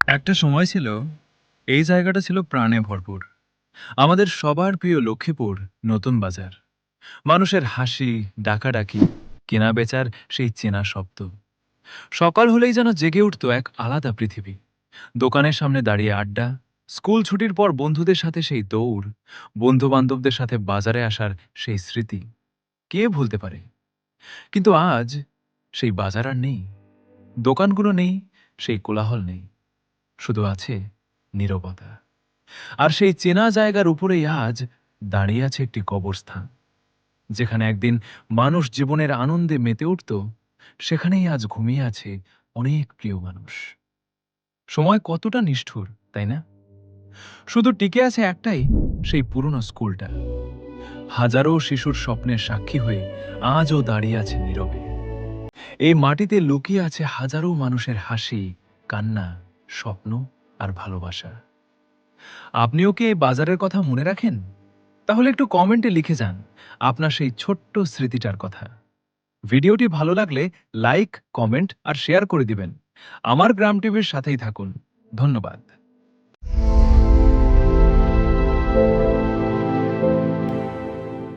একটা সময় ছিল, এই জায়গাটা ছিল প্রাণে ভরপুর। আমাদের সবার প্রিয় লক্ষ্মীপুর নতুন বাজার। মানুষের হাসি, ডাকাডাকি, কেনা-বেচার সেই চেনা শব্দ। সকাল হলেই যেন জেগে উঠত এক আলাদা পৃথিবী। দোকানের সামনে দাঁড়িয়ে আড্ডা, স্কুল ছুটির পর বন্ধুদের সাথে সেই দৌড়, বন্ধু-বান্ধবদের সাথে বাজারে আসার সেই স্মৃতি। কে ভুলতে পারে? কিন্তু আজ সেই বাজার আর নেই। দোকানগুলো নেই, সেই কোলাহল নেই। শুধু আছে নীরবতা। আর সেই চেনা জায়গার উপরেই আজ দাঁড়িয়ে আছে একটি কবরস্থান। যেখানে একদিন মানুষ জীবনের আনন্দে মেতে উঠত, সেখানেই আজ ঘুমিয়ে আছে অনেক প্রিয় মানুষ। সময় কতটা নিষ্ঠুর, তাই না? শুধু টিকে আছে একটাই, সেই পুরনো স্কুলটা। হাজারো শিশুর স্বপ্নের সাক্ষী হয়ে আজও দাঁড়িয়ে আছে নীরবে। এই মাটিতে লুকিয়ে আছে হাজারো মানুষের হাসি, কান্না, স্বপ্ন আর ভালোবাসা। আপনিও কি এই বাজারের কথা মনে রাখেন? তাহলে একটু কমেন্টে লিখে যান আপনার সেই ছোট্ট স্মৃতিটার কথা। ভিডিওটি ভালো লাগলে লাইক, কমেন্ট আর শেয়ার করে দিবেন। আমার গ্রাম টিভির সাথেই থাকুন। ধন্যবাদ।